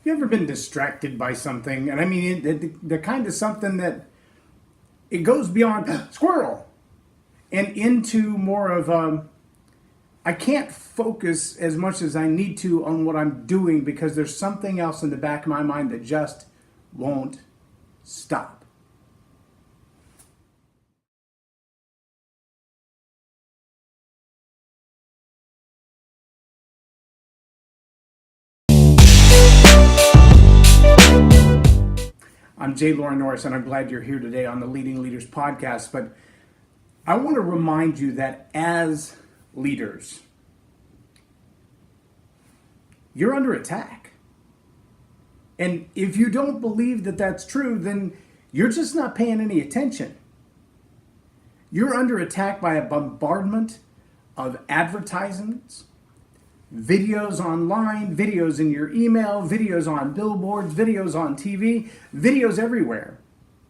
You ever been distracted by something? And I mean, the kind of something that it goes beyond squirrel and into more of I can't focus as much as I need to on what I'm doing because there's something else in the back of my mind that just won't stop. I'm J Loren Norris, and I'm glad you're here today on the Leading Leaders podcast. But I want to remind you that as leaders, you're under attack. And if you don't believe that that's true, then you're just not paying any attention. You're under attack by a bombardment of advertisements, videos online, videos in your email, videos on billboards, videos on TV, videos everywhere.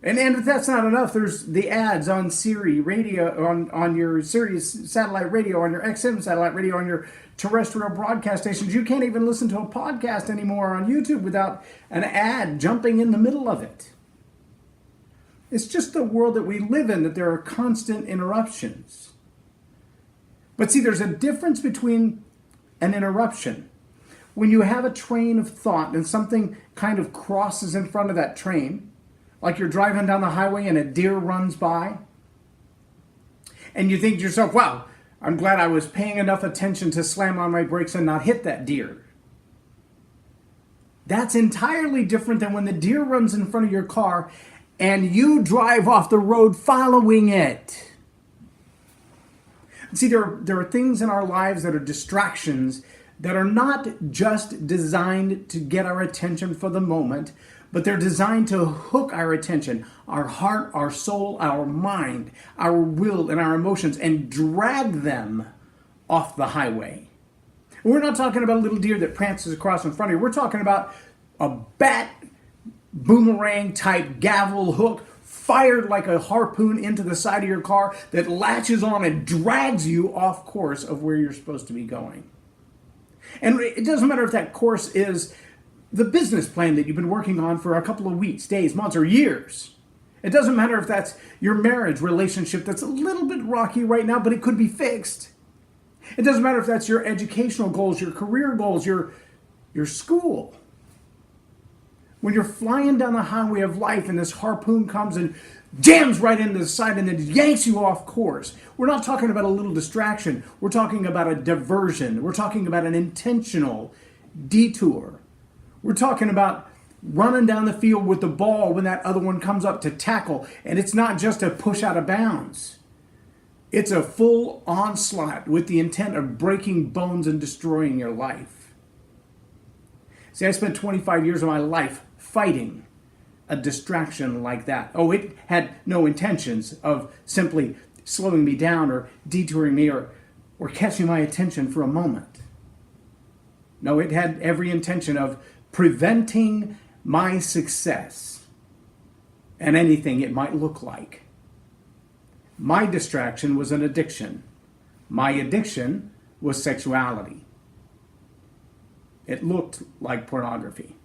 And if that's not enough, there's the ads on Siri radio, on your Sirius satellite radio, on your XM satellite radio, on your terrestrial broadcast stations. You can't even listen to a podcast anymore on YouTube without an ad jumping in the middle of it. It's just the world that we live in, that there are constant interruptions. But see, there's a difference between an interruption. When you have a train of thought and something kind of crosses in front of that train, like you're driving down the highway and a deer runs by, and you think to yourself, wow, I'm glad I was paying enough attention to slam on my brakes and not hit that deer. That's entirely different than when the deer runs in front of your car and you drive off the road following it. See, there are things in our lives that are distractions that are not just designed to get our attention for the moment, but they're designed to hook our attention, our heart, our soul, our mind, our will, and our emotions, and drag them off the highway. We're not talking about a little deer that prances across in front of you. We're talking about a bat boomerang type gavel hook fired like a harpoon into the side of your car that latches on and drags you off course of where you're supposed to be going. And it doesn't matter if that course is the business plan that you've been working on for a couple of weeks, days, months, or years. It doesn't matter if that's your marriage relationship that's a little bit rocky right now, but it could be fixed. It doesn't matter if that's your educational goals, your career goals, your school. When you're flying down the highway of life and this harpoon comes and jams right into the side and then yanks you off course, we're not talking about a little distraction. We're talking about a diversion. We're talking about an intentional detour. We're talking about running down the field with the ball when that other one comes up to tackle, and it's not just a push out of bounds. It's a full onslaught with the intent of breaking bones and destroying your life. See, I spent 25 years of my life fighting a distraction like that. Oh, it had no intentions of simply slowing me down or detouring me or catching my attention for a moment. No, it had every intention of preventing my success and anything it might look like. My distraction was an addiction. My addiction was sexuality. It looked like pornography.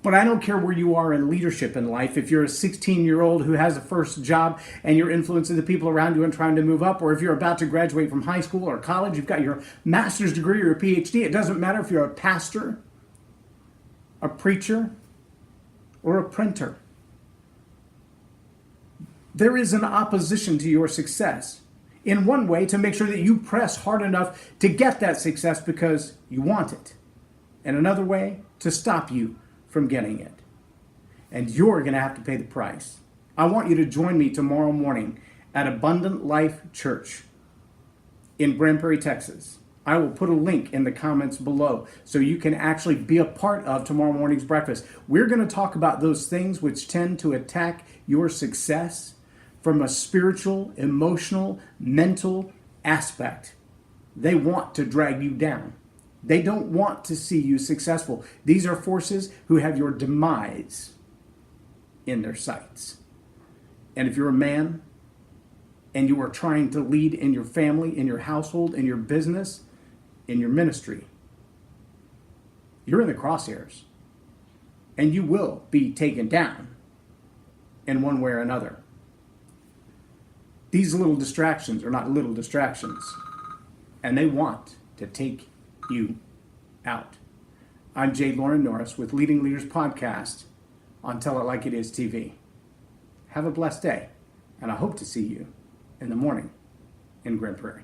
But I don't care where you are in leadership in life. If you're a 16-year-old who has a first job and you're influencing the people around you and trying to move up, or if you're about to graduate from high school or college, you've got your master's degree or a PhD. It doesn't matter if you're a pastor, a preacher, or a printer. There is an opposition to your success. In one way, to make sure that you press hard enough to get that success because you want it. And another way, to stop you from getting it. And you're going to have to pay the price. I want you to join me tomorrow morning at Abundant Life Church in Grand Prairie, Texas. I will put a link in the comments below so you can actually be a part of tomorrow morning's breakfast. We're going to talk about those things which tend to attack your success from a spiritual, emotional, mental aspect. They want to drag you down. They don't want to see you successful. These are forces who have your demise in their sights. And if you're a man and you are trying to lead in your family, in your household, in your business, in your ministry, you're in the crosshairs. And you will be taken down in one way or another. These little distractions are not little distractions, and they want to take you out. I'm J Loren Norris with Leading Leaders Podcast on Tell It Like It Is TV. Have a blessed day, and I hope to see you in the morning in Grand Prairie.